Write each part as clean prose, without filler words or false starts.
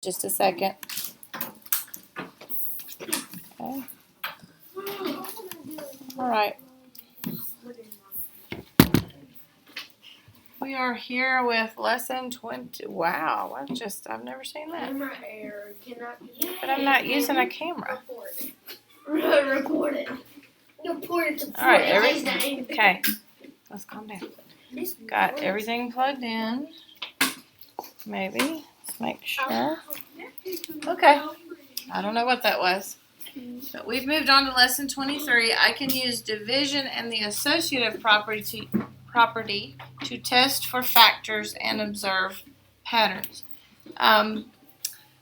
Just a second. Okay. All right. We are here with lesson 20. Wow, I've never seen that. Camera error cannot be. But I'm not using a camera. Report it. Report it to All right, okay. Let's calm down. Got everything plugged in. Maybe. Let's make sure. Okay. I don't know what that was. But we've moved on to lesson 23. I can use division and the associative property to test for factors and observe patterns.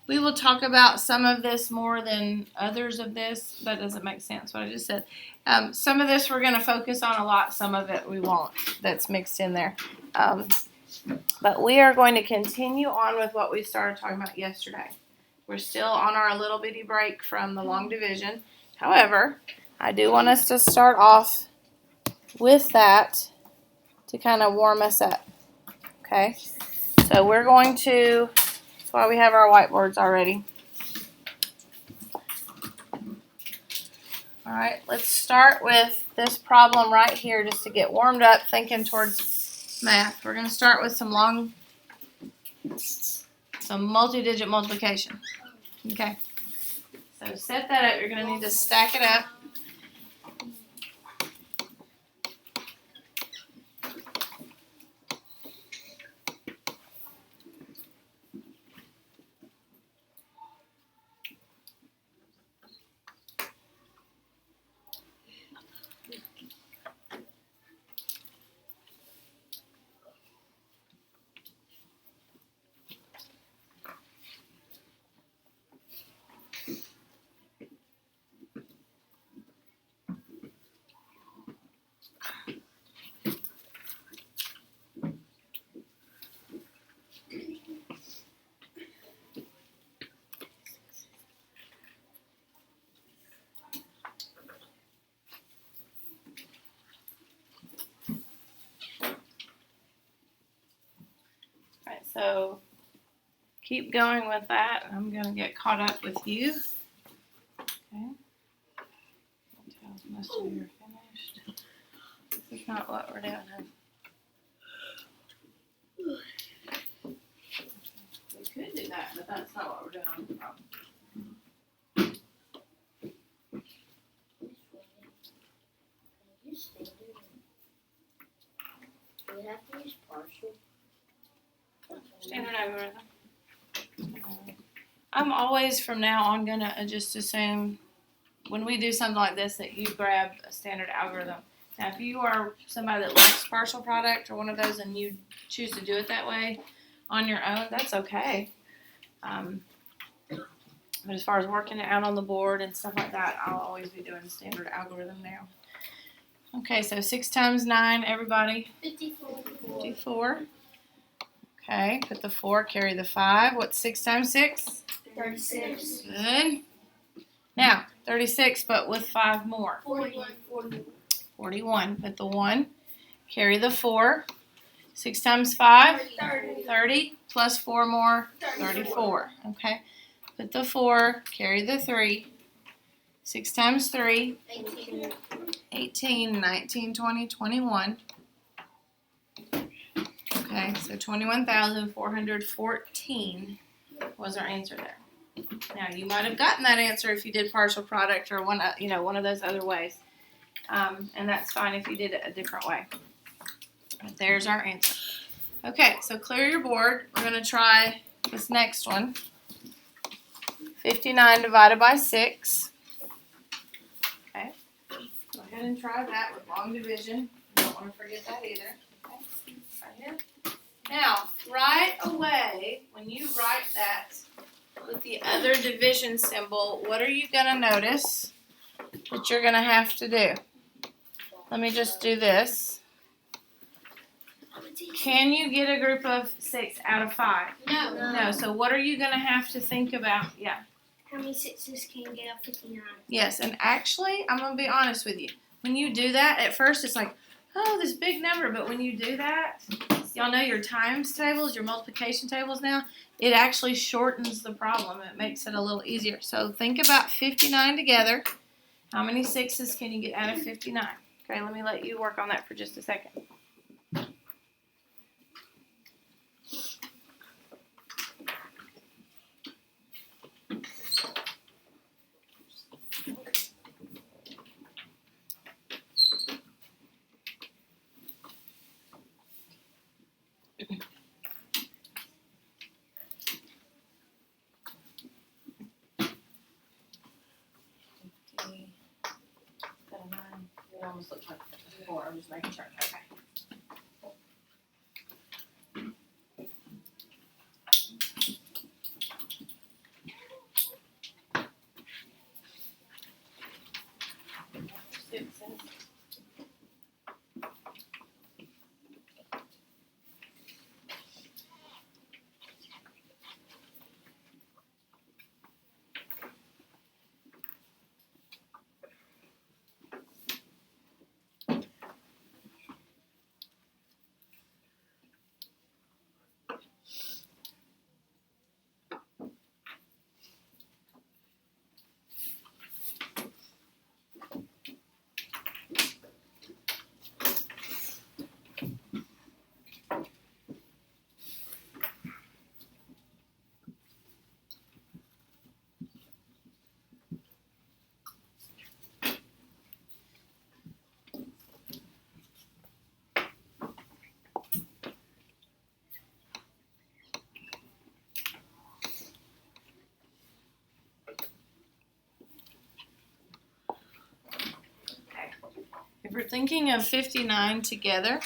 We will talk about some of this more than others of this. That doesn't make sense, what I just said. Some of this we're going to focus on a lot. Some of it we won't. That's mixed in there. But we are going to continue on with what we started talking about yesterday. We're still on our little bitty break from the long division. However, I do want us to start off with that to kind of warm us up. Okay? So we're going to, that's why we have our whiteboards already. All right, let's start with this problem right here just to get warmed up thinking towards math. We're going to start with some multi-digit multiplication. Okay, so set that up. You're going to need to stack it up. Alright, so keep going with that. I'm going to get caught up with you. Okay. Most of you are finished. This is not what we're doing. We could do that, but that's not what we're doing on the problem. We have to use partial. Standard algorithm. I'm always from now on going to just assume when we do something like this that you grab a standard algorithm. Now, if you are somebody that likes partial product or one of those and you choose to do it that way on your own, that's okay. But as far as working it out on the board and stuff like that, I'll always be doing standard algorithm now. Okay, so 6 times 9, everybody? 54. 54. Okay, put the 4, carry the 5. What's 6 times 6? 36. Good. Now, 36, but with 5 more. 41. 41. Put the 1, carry the 4. 6 times 5? 30. Plus 4 more? 34. Okay. Put the 4, carry the 3. 6 times 3? 18, 19, 20, 21. Okay, so 21,414 was our answer there. Now, you might have gotten that answer if you did partial product or one of those other ways. And that's fine if you did it a different way. But there's our answer. Okay, so clear your board. We're going to try this next one. 59 divided by 6. Okay. Go ahead and try that with long division. You don't want to forget that either. Okay. Right here. Now, right away, when you write that with the other division symbol, what are you going to notice that you're going to have to do? Let me just do this. Can you get a group of 6 out of 5? No. So what are you going to have to think about? Yeah. How many 6s can you get out of 59? Yes, and actually, I'm going to be honest with you. When you do that, at first it's like, oh, this big number. But when you do that, y'all know your times tables, your multiplication tables now, it actually shortens the problem. It makes it a little easier. So think about 59 together. How many 6s can you get out of 59? Okay, let me let you work on that for just a second. It almost looks like 4. I'm just making sure. Okay. If we're thinking of 59 together,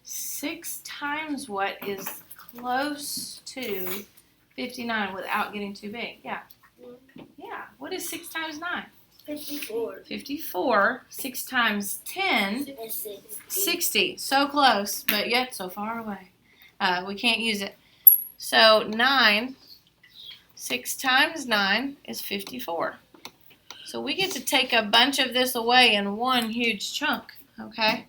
6 times what is close to 59 without getting too big? Yeah. Yeah. What is 6 times 9? 54. 54. 6 times 10. 60. So close, but yet so far away. We can't use it. So 9. 6 times 9 is 54. So we get to take a bunch of this away in one huge chunk, okay?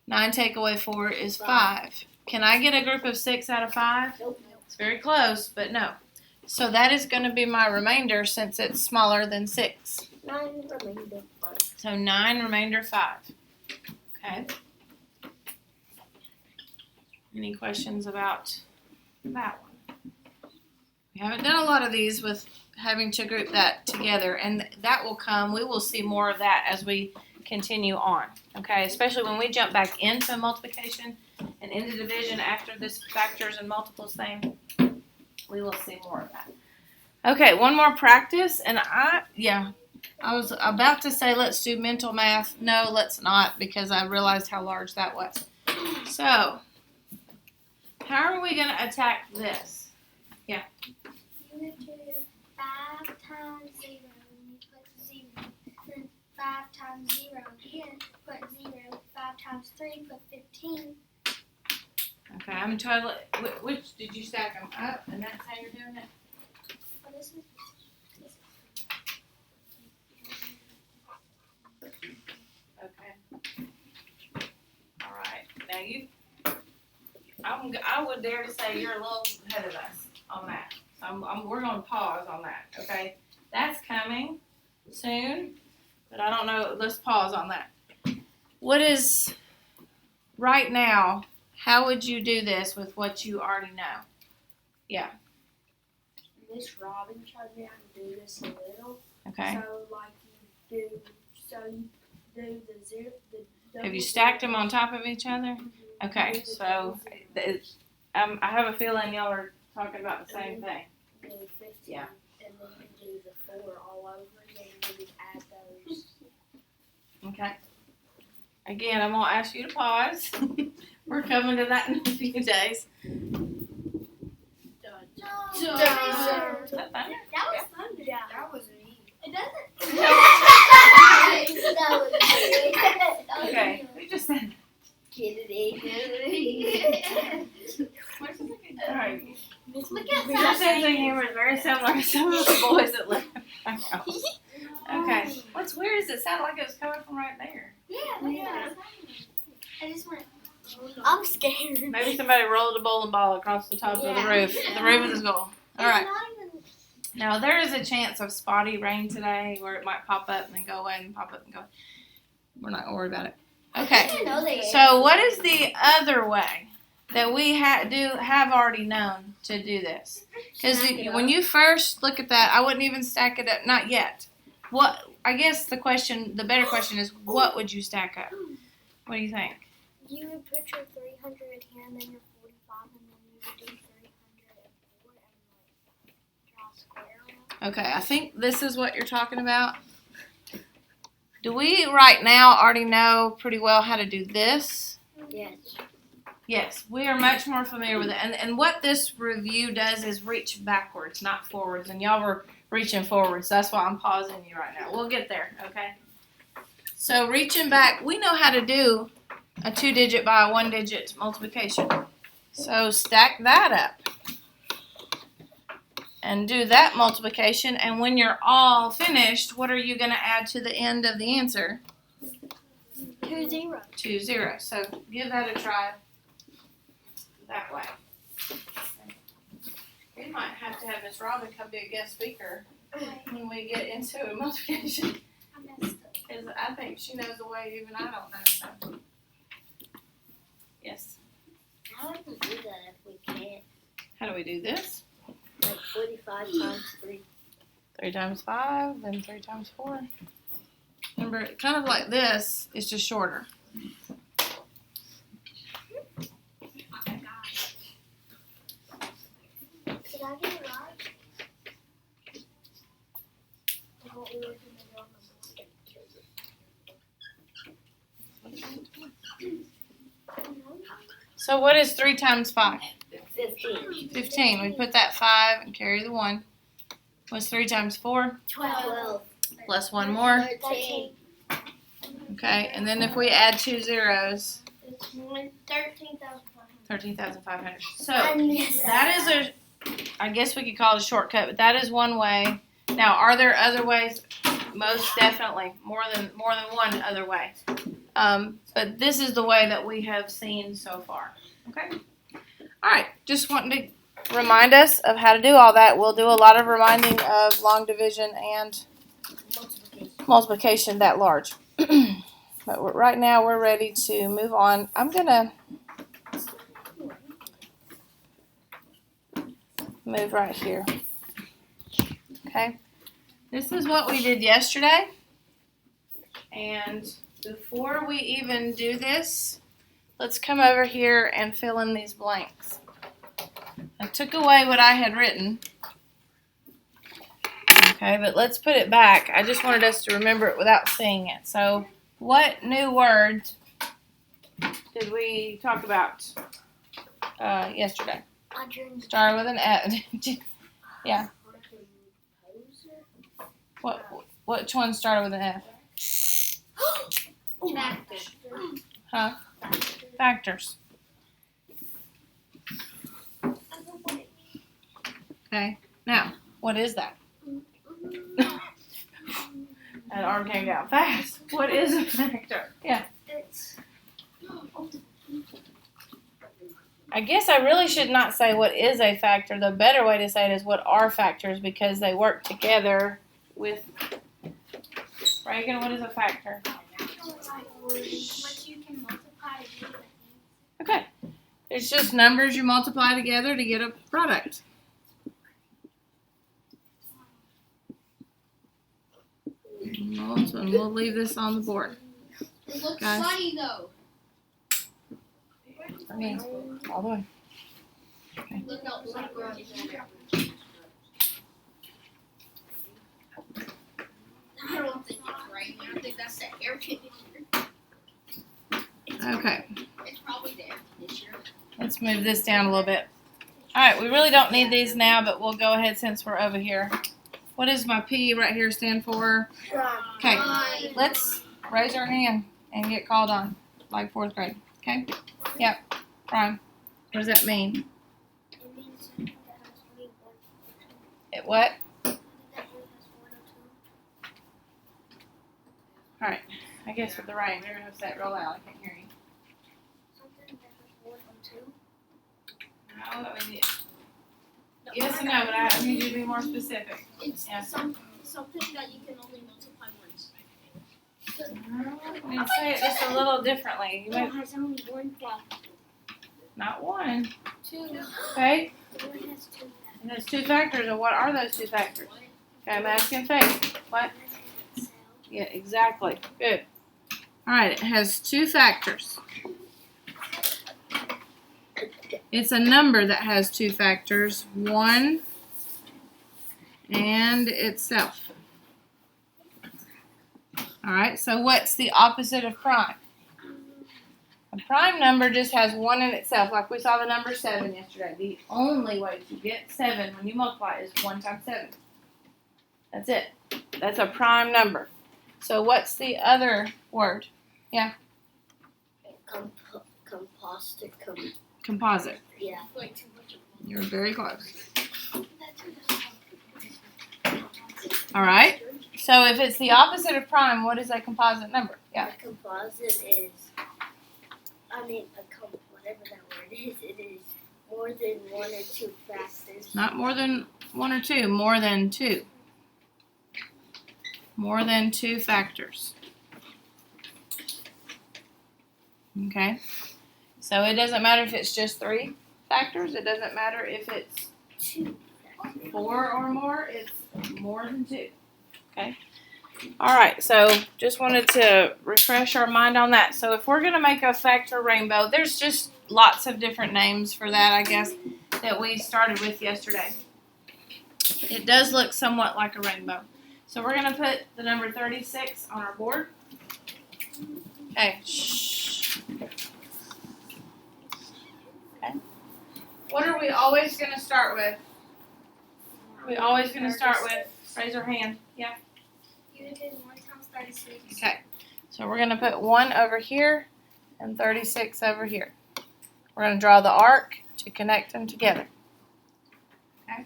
9 take away 4 is 5. Can I get a group of 6 out of 5? Nope. It's very close, but no. So that is going to be my remainder since it's smaller than 6. 9 remainder 5. So 9 remainder 5. Okay. Any questions about that one? We haven't done a lot of these with having to group that together, and that will come. We will see more of that as we continue on, okay? Especially when we jump back into multiplication and into division after this factors and multiples thing, we will see more of that. Okay, one more practice, and I was about to say let's do mental math. No, let's not, because I realized how large that was. So, how are we going to attack this? Yeah. You would do 5 times 0, you put 0. Then 5 times 0 again, put 0. 5 times 3, put 15. Okay, I'm totally. Which did you stack them up, and that's how you're doing it? What is it? Okay. All right. Now you. I would dare to say you're a little ahead of us on that. So we're going to pause on that. Okay. That's coming soon, but I don't know. Let's pause on that. What is right now? How would you do this with what you already know? Yeah. Miss Robin showed me how to do this a little. Okay. You do the zero. Have you stacked them on top of each other? Okay. So I have a feeling y'all are talking about the same thing. Do 15, Yeah. And then you do the 4 all over again, and then add those. Okay. Again, I'm going to ask you to pause. We're coming to that in a few days. Done. Is that fun? That was fun. Yeah. That was neat. It doesn't. That was Okay. We just said Kennedy. all right. Look Your at sense of humor is very similar to some of the boys that live in my house. Okay. What's weird is it sounded like it was coming from right there. Yeah, look at that. I just went. I'm scared. Maybe somebody rolled a bowling ball across the top of the roof. The roof of the school. All right. Now, there is a chance of spotty rain today where it might pop up and then go away and pop up and go away. We're not going to worry about it. Okay. So, what is the other way that we have already known to do this? Because when you first look at that, I wouldn't even stack it up. Not yet. What? I guess the better question is, what would you stack up? What do you think? You would put your 300 here and then your 45 and then you would do 304 and draw a square. Okay, I think this is what you're talking about. Do we right now already know pretty well how to do this? Yes. Yes, we are much more familiar with it. And what this review does is reach backwards, not forwards. And y'all were reaching forwards. That's why I'm pausing you right now. We'll get there, okay? So reaching back, we know how to do a 2-digit by a 1-digit multiplication. So stack that up and do that multiplication. And when you're all finished, what are you going to add to the end of the answer? 2 zeros. 2 zeros. So give that a try that way. We might have to have Miss Robin come be a guest speaker when we get into a multiplication. Because I think she knows the way even I don't know. So. Yes. How do we do that if we can't? How do we do this? Like 45 times 3. 3 times 5, then 3 times 4. Remember, kind of like this, it's just shorter. Did I get it right? What we were going to do on the board. So what is 3 times 5? 15. 15. We put that 5 and carry the 1. What's 3 times 4? 12. Plus 1 more. 13. Okay, and then if we add 2 zeros, It's 13,500. 13,500. So that is I guess we could call it a shortcut, but that is one way. Now, are there other ways? Most definitely, more than one other way. But this is the way that we have seen so far. Okay. All right. Just wanting to remind us of how to do all that. We'll do a lot of reminding of long division and multiplication that large. But right now we're ready to move on. I'm gonna move right here. Okay. This is what we did yesterday. And before we even do this, let's come over here and fill in these blanks. I took away what I had written. Okay, but let's put it back. I just wanted us to remember it without seeing it. So, what new words did we talk about yesterday? Start with an F. Yeah. Which one started with an F? Factors. Huh? Factors. Okay. Now, what is that? That arm came down fast. What is a factor? Yeah. I guess I really should not say what is a factor. The better way to say it is what are factors, because they work together with. Reagan, what is a factor? What you can multiply together. Okay. It's just numbers you multiply together to get a product. And we'll leave this on the board. It looks Guys. funny though. Okay. All the way. Look outside. I don't think it's raining. I think that's the air conditioner. Okay. It's probably the air conditioner. Let's move this down a little bit. All right. We really don't need these now, but we'll go ahead since we're over here. What does my P right here stand for? Okay. Let's raise our hand and get called on, like 4th grade. Okay? Yep. Prime. What does that mean? It means that has to be one. It what? That one has 102. All right. I guess with the rain, we're going to have to say it real loud. I can't hear you. Something that I mean, yes and no, but I need you to be more specific. It's Yeah. something that you can only multiply once. I mean, say it just a little differently. You might, has only one factor. not one. Two. Okay? One has two And there's two factors, and what are those two factors? Okay, I'm asking Faith. What? factors. Yeah, exactly. Good. All right, it has two factors. It's a number that has two factors, 1 and itself. All right, so what's the opposite of prime? A prime number just has 1 in itself, like we saw the number 7 yesterday. The only way to get 7 when you multiply is 1 times 7. That's it. That's a prime number. So what's the other word? Composite. Composite. Yeah. You're very close. All right. So if it's the opposite of prime, what is a composite number? Yeah. A composite is, whatever that word is, it is more than 1 or 2 factors. Not more than 1 or 2, more than 2. More than 2 factors. Okay. So it doesn't matter if it's just 3 factors. It doesn't matter if it's 2 4 or more. It's more than 2. Okay. All right. So just wanted to refresh our mind on that. So if we're going to make a factor rainbow, there's just lots of different names for that, I guess, that we started with yesterday. It does look somewhat like a rainbow. So we're going to put the number 36 on our board. Okay. Shh. Okay. What are we always going to start with? We always going to start with, raise your hand. Yeah. You would do 1 times 36. Okay. So we're going to put 1 over here and 36 over here. We're going to draw the arc to connect them together. Okay.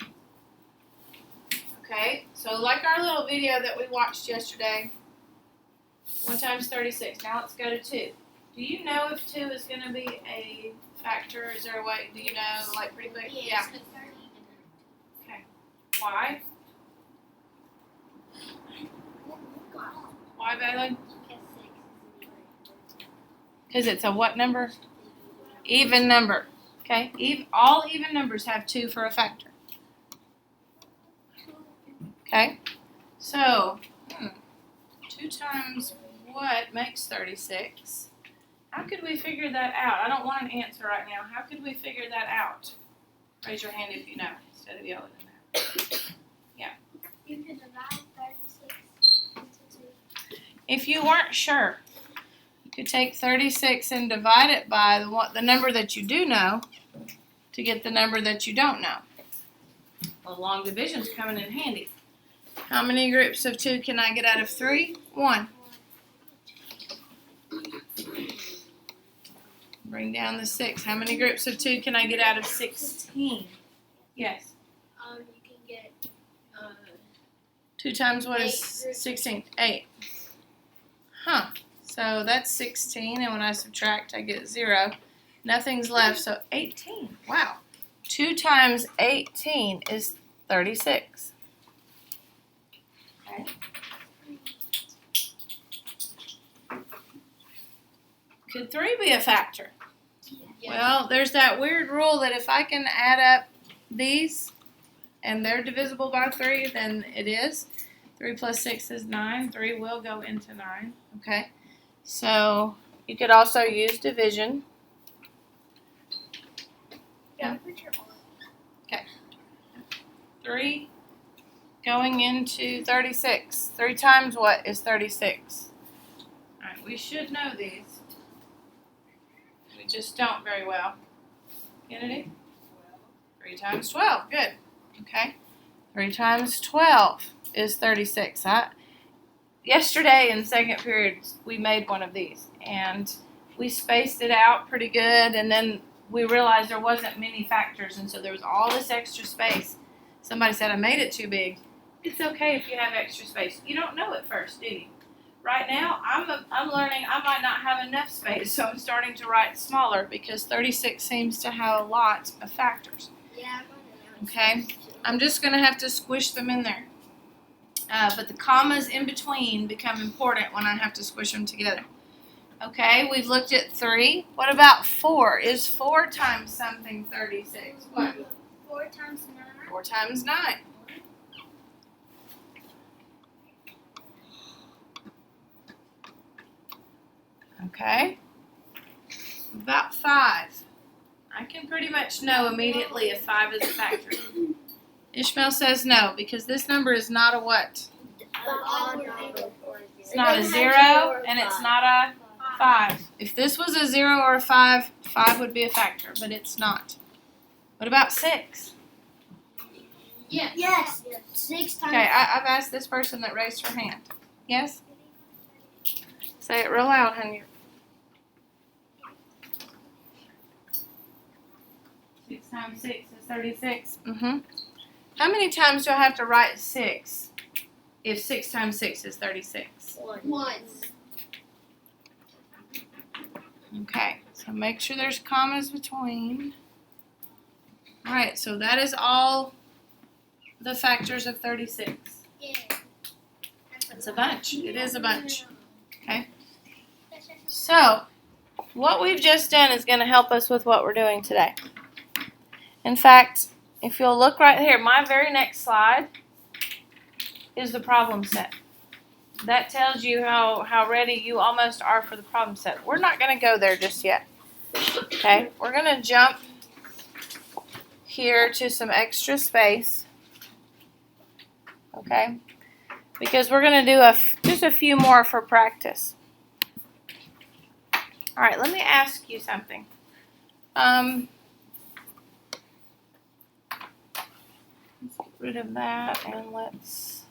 Okay. So like our little video that we watched yesterday, 1 times 36. Now let's go to 2. Do you know if 2 is going to be a factor? Is there a way? Do you know, like, pretty quick? Yeah. Okay. Why? Why, Bailey? Because it's a what number? Even number. Okay? All even numbers have 2 for a factor. Okay? So, 2 times what makes 36? How could we figure that out? I don't want an answer right now. How could we figure that out? Raise your hand if you know, instead of yelling at that. You could divide 36 into 2. If you weren't sure, you could take 36 and divide it by the number that you do know to get the number that you don't know. Well, long division's coming in handy. How many groups of 2 can I get out of 3? 1. Bring down the 6. How many groups of 2 can I get out of 16? Yes. You can get 2 times what is 8 groups. 16? 8. Huh. So that's 16, and when I subtract, I get 0. Nothing's left, so 18. Wow. 2 times 18 is 36. Okay. Could 3 be a factor? Well, there's that weird rule that if I can add up these and they're divisible by 3, then it is. 3 plus 6 is 9. 3 will go into 9. Okay. So you could also use division. Yeah. 3 going into 36. 3 times what is 36? All right, we should know these. We just don't very well. Kennedy? 3 times 12. Good. Okay. 3 times 12 is 36. Yesterday in second period, we made one of these, and we spaced it out pretty good, and then we realized there wasn't many factors, and so there was all this extra space. Somebody said, I made it too big. It's okay if you have extra space. You don't know at first, do you? right now I'm learning I might not have enough space, so I'm starting to write smaller because 36 seems to have a lot of factors. Yeah, Okay, I'm just going to have to squish them in there. But the commas in between become important when I have to squish them together. Okay, we've looked at 3. What about 4? Is 4 times something 36? What? 4 times 9. 4 times 9. Okay. About 5. I can pretty much know immediately if 5 is a factor. Ishmael says no, because this number is not a what? It's not a 0, and it's not a 5. If this was a 0 or a 5, 5 would be a factor, but it's not. What about 6? Yes. 6 times. Okay, I've asked this person that raised her hand. Yes? Say it real loud, honey. 6 times 6 is 36. Mm-hmm. How many times do I have to write 6 if 6 times 6 is 36? Once. Okay, so make sure there's commas between. All right, so that is all the factors of 36. Yeah. It's a bunch. It is a bunch. Okay. So, what we've just done is going to help us with what we're doing today. In fact, if you'll look right here, my very next slide is the problem set. That tells you how ready you almost are for the problem set. We're not going to go there just yet. Okay, we're going to jump here to some extra space. Okay, because we're going to do just a few more for practice. All right, let me ask you something. Let's get rid of that and let's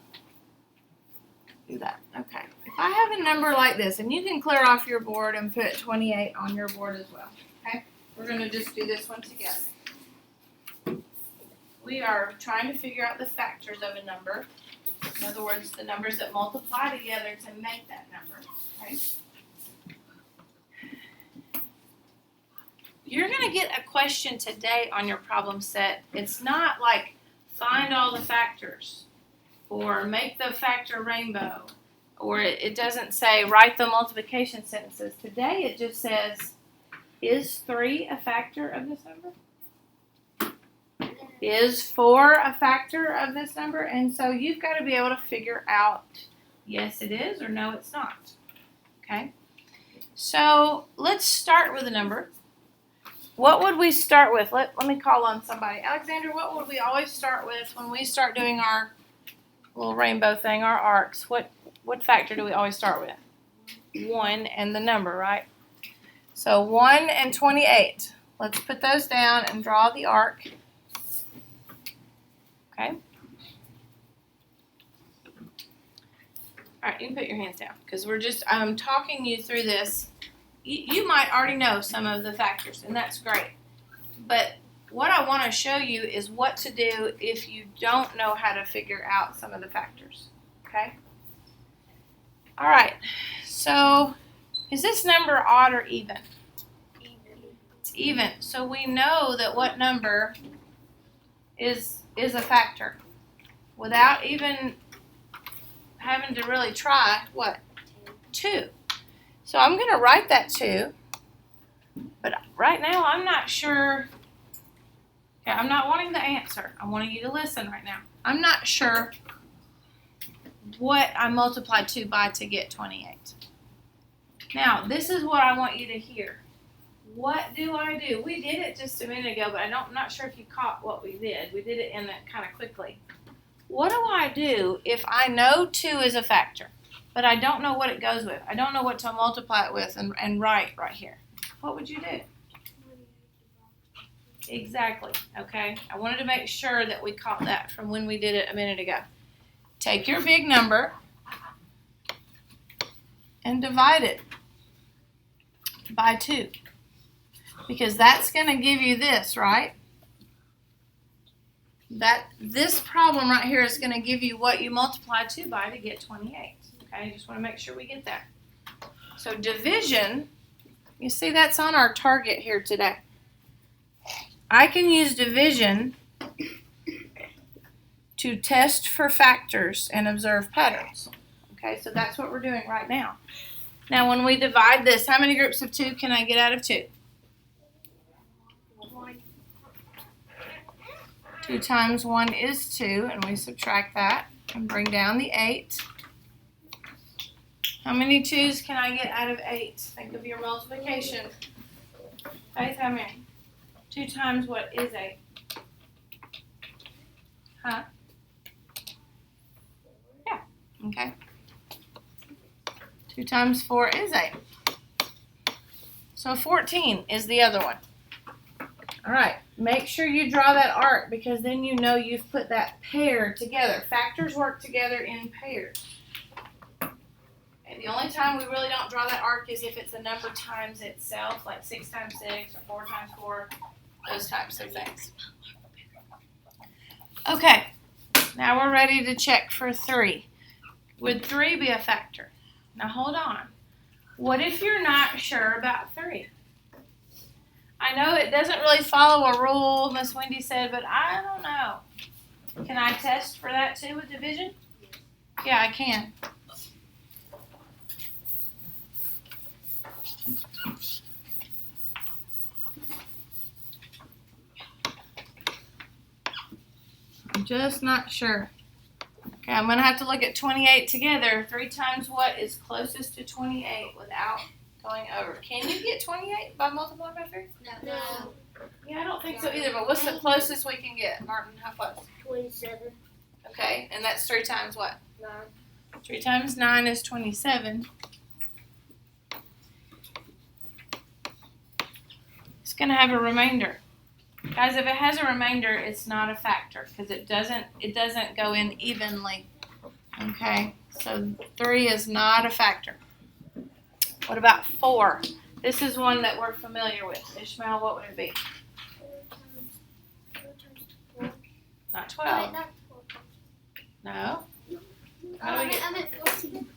do that. Okay. If I have a number like this, and you can clear off your board and put 28 on your board as well. Okay? We're going to just do this one together. We are trying to figure out the factors of a number. In other words, the numbers that multiply together to make that number. Okay? You're going to get a question today on your problem set. It's not like find all the factors or make the factor rainbow, or it doesn't say write the multiplication sentences. Today it just says, is 3 a factor of this number? Is 4 a factor of this number? And so you've got to be able to figure out, yes it is, or no it's not. Okay? So let's start with a number. What would we start with? Let me call on somebody. Alexander, what would we always start with when we start doing our little rainbow thing, our arcs? What factor do we always start with? 1 and the number, right? So 1 and 28. Let's put those down and draw the arc. Okay? All right, you can put your hands down because I'm talking you through this. You might already know some of the factors, and that's great. But what I want to show you is what to do if you don't know how to figure out some of the factors. Okay? All right. So, is this number odd or even? It's even. So we know that what number is a factor without even having to really try. What? 2. So I'm going to write that 2, but right now I'm not sure. Okay, I'm not wanting the answer. I'm wanting you to listen right now. I'm not sure what I multiplied 2 by to get 28. Now, this is what I want you to hear. What do I do? We did it just a minute ago, but I'm not sure if you caught what we did. We did it in that kind of quickly. What do I do if I know 2 is a factor, but I don't know what it goes with? I don't know what to multiply it with and write right here. What would you do? Exactly, okay? I wanted to make sure that we caught that from when we did it a minute ago. Take your big number and divide it by 2. Because that's going to give you this, right? This problem right here is going to give you what you multiply 2 by to get 28, Okay, just want to make sure we get that. So division, you see that's on our target here today. I can use division to test for factors and observe patterns. Okay, so that's what we're doing right now. Now when we divide this, how many groups of 2 can I get out of 2? 2 times 1 is 2, and we subtract that and bring down the 8. How many 2's can I get out of 8? Think of your multiplication. Faith, how many? 2 times what is 8? Huh? Yeah, okay. 2 times 4 is 8. So 14 is the other one. All right, make sure you draw that arc because then you know you've put that pair together. Factors work together in pairs. And the only time we really don't draw that arc is if it's a number times itself, like 6 times 6 or 4 times 4, those types of things. Okay, now we're ready to check for 3. Would 3 be a factor? Now hold on. What if you're not sure about 3? I know it doesn't really follow a rule, Miss Wendy said, but I don't know. Can I test for that too with division? Yeah, I can. I'm just not sure. Okay, I'm going to have to look at 28 together. 3 times what is closest to 28 without going over? Can you get 28 by multiplying by 3? No. Yeah, I don't think so either, but what's the closest we can get? Martin, how close? 27. Okay, and that's 3 times what? 9. 3 times 9 is 27. It's going to have a remainder. Guys, if it has a remainder, it's not a factor because it doesn't go in evenly. Okay, so 3 is not a factor. What about 4? This is one that we're familiar with. Ishmael, what would it be? 4 times 4. Not 12. Not 4. No. I meant 14.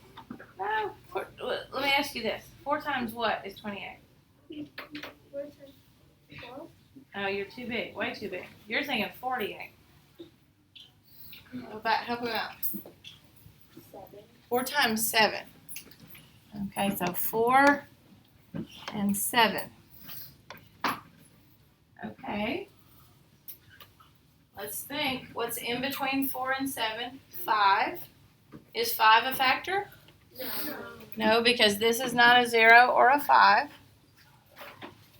No. Let me ask you this. 4 times what is 28? 4 times 12. Oh, you're too big. Way too big. You're thinking 48. Help him out. 7. 4 times 7. Okay, so 4 and 7. Okay. Let's think. What's in between 4 and 7? 5. Is 5 a factor? No. No, because this is not a 0 or a 5.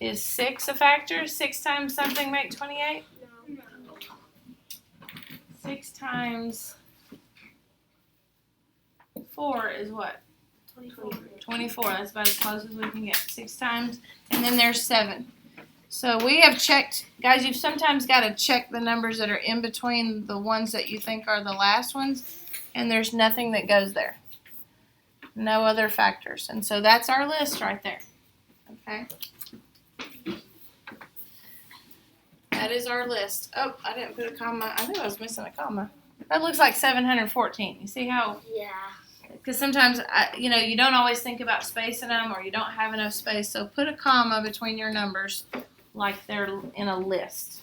Is 6 a factor? 6 times something make 28? No. 6 times 4 is what? 24. That's about as close as we can get. 6 times, and then there's 7. So we have checked, guys, you've sometimes got to check the numbers that are in between the ones that you think are the last ones, and there's nothing that goes there. No other factors. And so that's our list right there. Okay? That is our list. Oh, I didn't put a comma. I knew I was missing a comma. That looks like 714. You see how? Yeah. Because sometimes, you don't always think about spacing them or you don't have enough space. So put a comma between your numbers like they're in a list.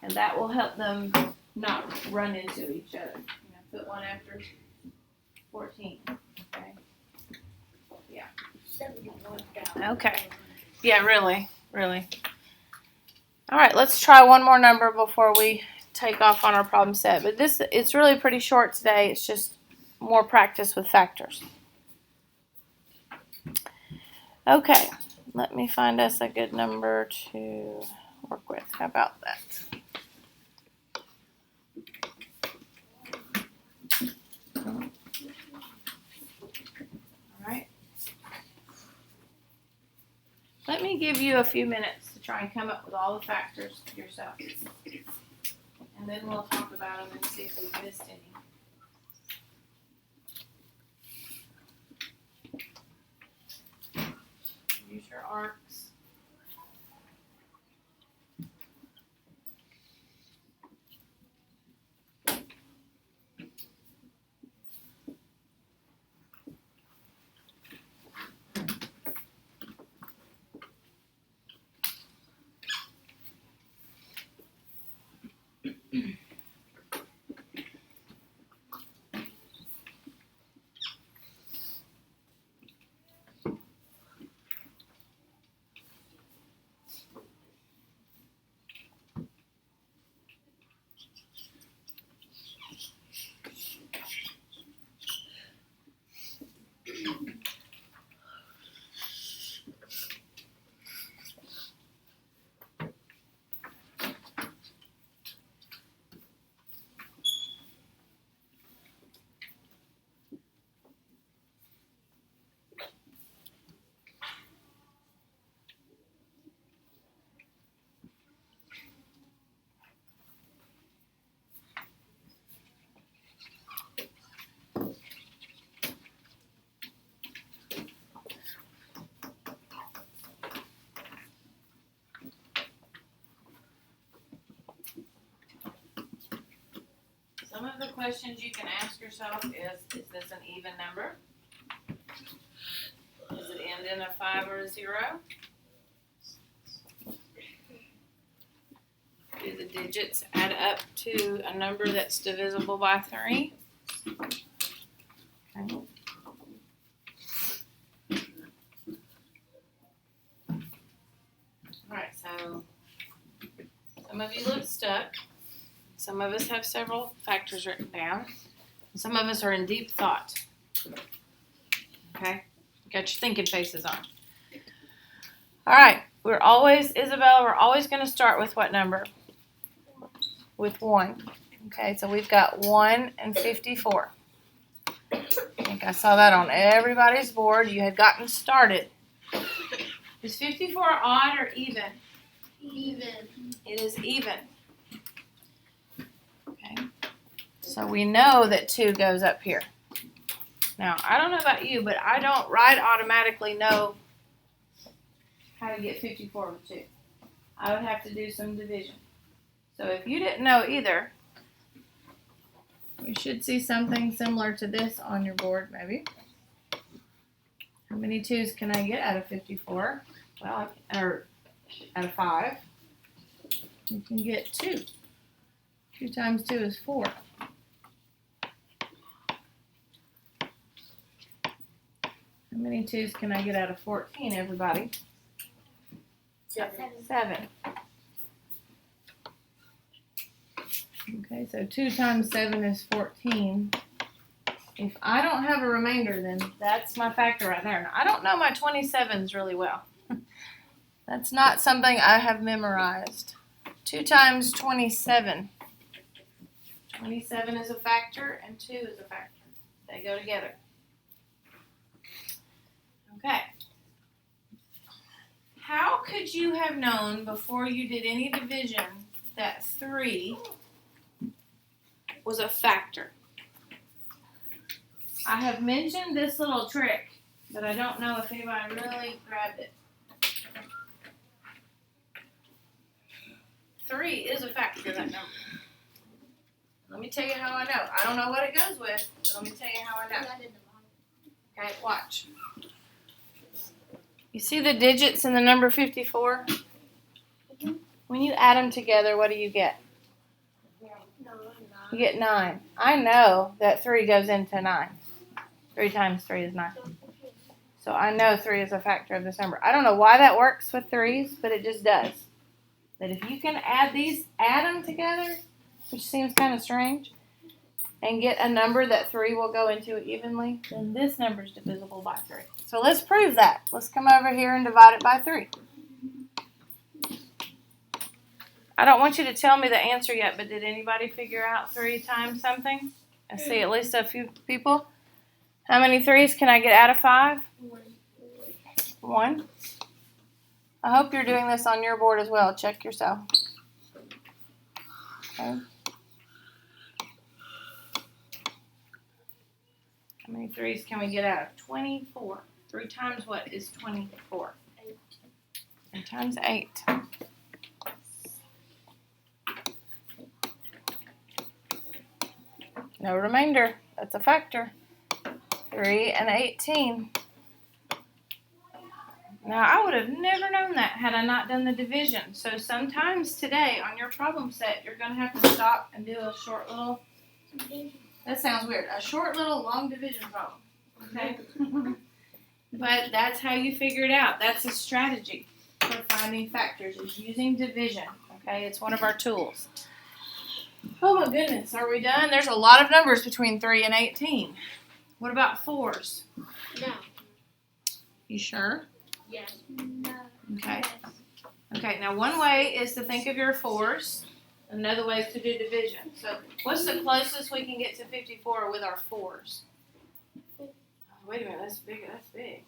And that will help them not run into each other. Put one after 14. Okay. Yeah. 71 down. Okay. Yeah, really. All right, let's try one more number before we take off on our problem set. But it's really pretty short today. It's just more practice with factors. Okay, let me find us a good number to work with. How about that? All right. Let me give you a few minutes to try and come up with all the factors yourself. And then we'll talk about them and see if we've missed any. Use your arcs. some of the questions you can ask yourself is this an even number? Does it end in a 5 or a 0? Do the digits add up to a number that's divisible by 3? Okay. Alright, so some of you look stuck. Some of us have several factors written down. Some of us are in deep thought. Okay? Got your thinking faces on. Alright, Isabel, we're always going to start with what number? With 1. Okay, so we've got 1 and 54. I think I saw that on everybody's board. You had gotten started. Is 54 odd or even? Even. It is even. Okay. So we know that 2 goes up here. Now, I don't know about you, but I don't automatically know how to get 54 over 2. I would have to do some division. So if you didn't know either, you should see something similar to this on your board, maybe. How many 2's can I get out of 54? Well, or out of 5. You can get 2. 2 times 2 is 4. How many 2's can I get out of 14, everybody? 7. Okay, so 2 times 7 is 14. If I don't have a remainder, then that's my factor right there. Now, I don't know my 27s really well. That's not something I have memorized. 2 times 27. 27 is a factor and 2 is a factor. They go together. Okay. How could you have known before you did any division that 3 was a factor? I have mentioned this little trick, but I don't know if anybody really grabbed it. 3 is a factor of that number. Let me tell you how I know. I don't know what it goes with, but let me tell you how I know. Okay, watch. You see the digits in the number 54? When you add them together, what do you get? You get 9. I know that 3 goes into 9. 3 times 3 is 9. So I know 3 is a factor of this number. I don't know why that works with 3's, but it just does. That if you can add them together, which seems kind of strange, and get a number that 3 will go into evenly, then this number is divisible by 3. So let's prove that. Let's come over here and divide it by 3. I don't want you to tell me the answer yet, but did anybody figure out 3 times something? I see at least a few people. How many 3's can I get out of 5? 1. I hope you're doing this on your board as well. Check yourself. Okay. How many 3's can we get out of 24? 3 times what is 24? 8. 3 times 8. No remainder. That's a factor. 3 and 18. Now, I would have never known that had I not done the division. So sometimes today on your problem set, you're going to have to stop and do a short little, that sounds weird, a short little long division problem. Okay? But that's how you figure it out. That's a strategy for finding factors, is using division. Okay? It's one of our tools. Oh my goodness, are we done? There's a lot of numbers between 3 and 18. What about 4's? No. You sure? Yes. No. Okay. Okay, now one way is to think of your 4's. Another way is to do division. So what's the closest we can get to 54 with our 4's? Oh, wait a minute, that's big. That's big.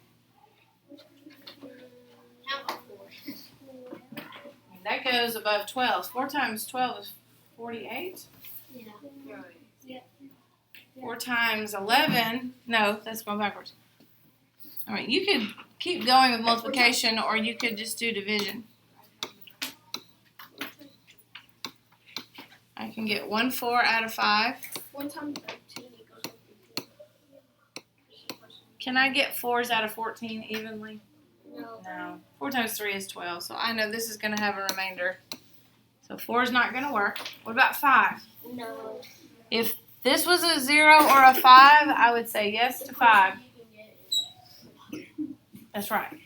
That goes above 12. 4 times 12 is 48. Yeah. Right. Yeah. 4 times 11. No, that's going backwards. All right, you could keep going with multiplication, or you could just do division. I can get 1 4 out of 5. 1 times 13 equals 54. Can I get 4s out of 14 evenly? No. No. 4 times 3 is 12, so I know this is going to have a remainder. So 4 is not going to work. What about 5? No. If this was a 0 or a 5, I would say yes to 5. That's right.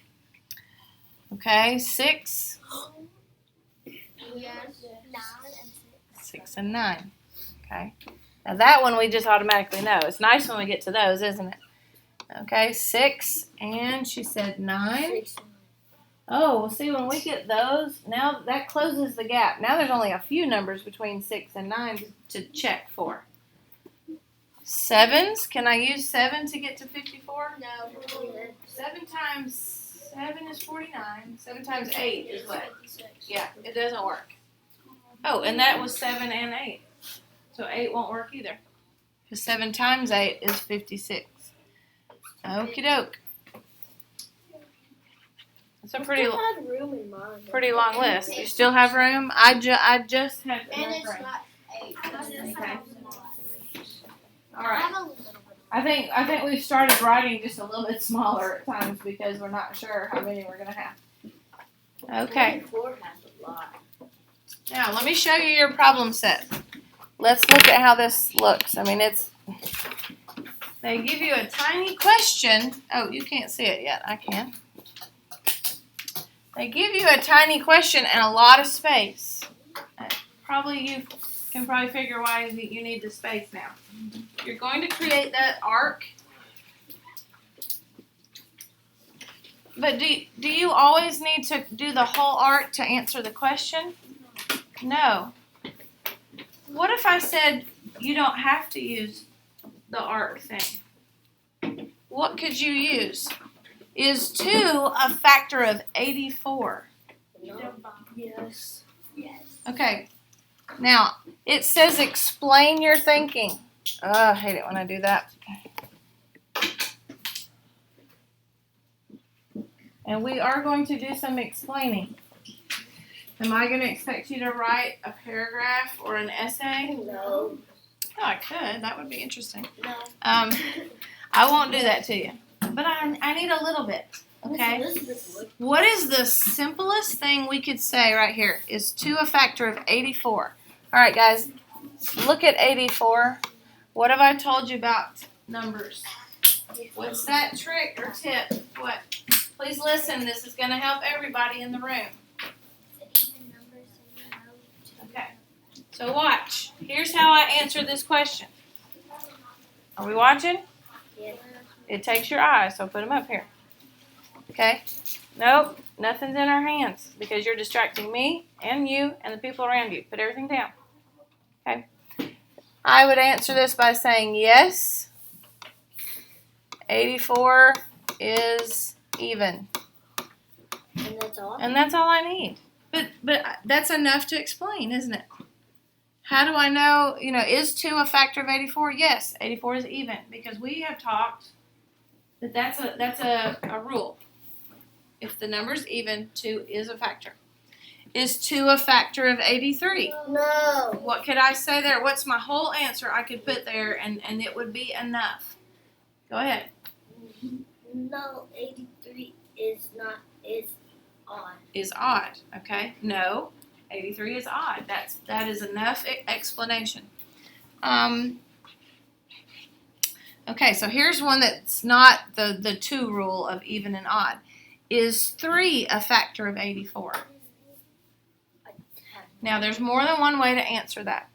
Okay, 6. Yes. 9 and 6. 6 and 9. Okay. Now that one we just automatically know. It's nice when we get to those, isn't it? Okay, 6 and she said 9. Oh, well, see, when we get those, now that closes the gap. Now there's only a few numbers between 6 and 9 to check for. 7s, can I use 7 to get to 54? No. 7 times 7 is 49. 7 times 8 is what? 56. Yeah, it doesn't work. Oh, and that was 7 and 8. So 8 won't work either. Because 7 times 8 is 56. Okie doke. It's a pretty long list. You still have room? I just had And enough it's room. not 8. Okay. All I right. have a little bit. I think we've started writing just a little bit smaller at times because we're not sure how many we're gonna have. Okay. 4 has a lot. Now let me show you your problem set. Let's look at how this looks. I mean, they give you a tiny question. Oh, you can't see it yet. I can. They give you a tiny question and a lot of space. You can probably figure why you need the space now. You're going to create that arc. But do you always need to do the whole arc to answer the question? No. What if I said you don't have to use the arc thing? What could you use? Is 2 a factor of 84? No. Yes. Yes. Okay. Now, it says explain your thinking. I hate it when I do that. And we are going to do some explaining. Am I going to expect you to write a paragraph or an essay? No. Oh, I could. That would be interesting. No. I won't do that to you. But I need a little bit. Okay? What is the simplest thing we could say right here? Is 2 a factor of 84? All right, guys. Look at 84. What have I told you about numbers? What's that trick or tip? What? Please listen. This is going to help everybody in the room. Even numbers, so you know. Okay. So watch. Here's how I answer this question. Are we watching? Yeah. It takes your eyes, so put them up here. Okay? Nope, nothing's in our hands because you're distracting me and you and the people around you. Put everything down. Okay? I would answer this by saying yes, 84 is even. And that's all? And that's all I need. But that's enough to explain, isn't it? How do I know, is 2 a factor of 84? Yes, 84 is even because we have talked that that's a rule. If the number's even, 2 is a factor. Is 2 a factor of 83? No. What could I say there? What's my whole answer I could put there and it would be enough? Go ahead. No, 83 is odd. Is odd, okay? No, 83 is odd. That is enough explanation. Okay, so here's one that's not the 2 rule of even and odd. Is 3 a factor of 84? Now, there's more than one way to answer that.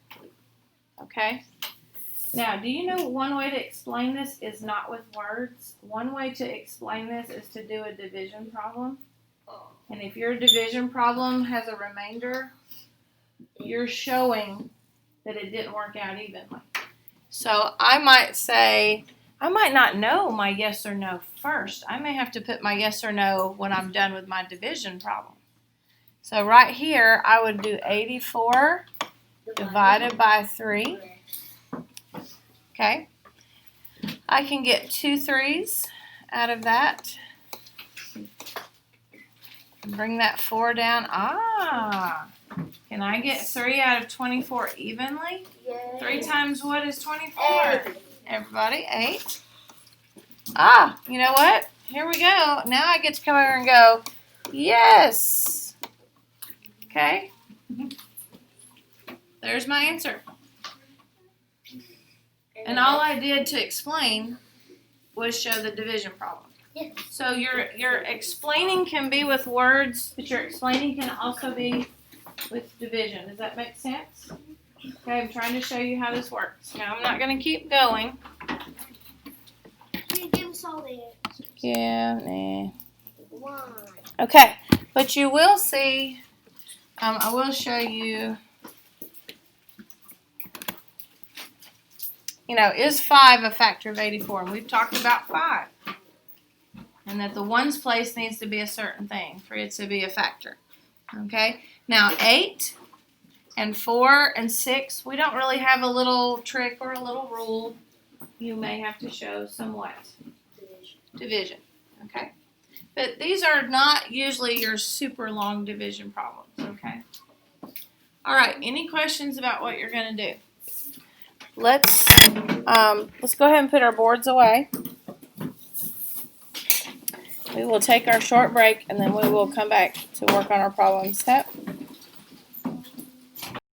Okay? Now, do you know one way to explain this is not with words? One way to explain this is to do a division problem. And if your division problem has a remainder, you're showing that it didn't work out evenly. So I might say, I might not know my yes or no first. I may have to put my yes or no when I'm done with my division problem. So right here, I would do 84 divided by 3. Okay. I can get 2 3s out of that. Bring that 4 down. Can I get 3 out of 24 evenly? Yes. 3 times what is 24? Everybody, 8. Ah, you know what? Here we go. Now I get to come over and go, yes. Okay. There's my answer. And all I did to explain was show the division problem. Yes. So your explaining can be with words, but your explaining can also be with division. Does that make sense? Okay, I'm trying to show you how this works. Now I'm not going to keep going. Can you give us all the answers? Yeah, nah. 1. Okay, but you will see, I will show you, is 5 a factor of 84? And we've talked about 5. And that the ones place needs to be a certain thing for it to be a factor. Okay, now 8 and 4 and 6, we don't really have a little trick or a little rule. You may have to show somewhat division. Okay, but these are not usually your super long division problems. Okay. All right. Any questions about what you're going to do? Let's go ahead and put our boards away. We will take our short break and then we will come back to work on our problem set.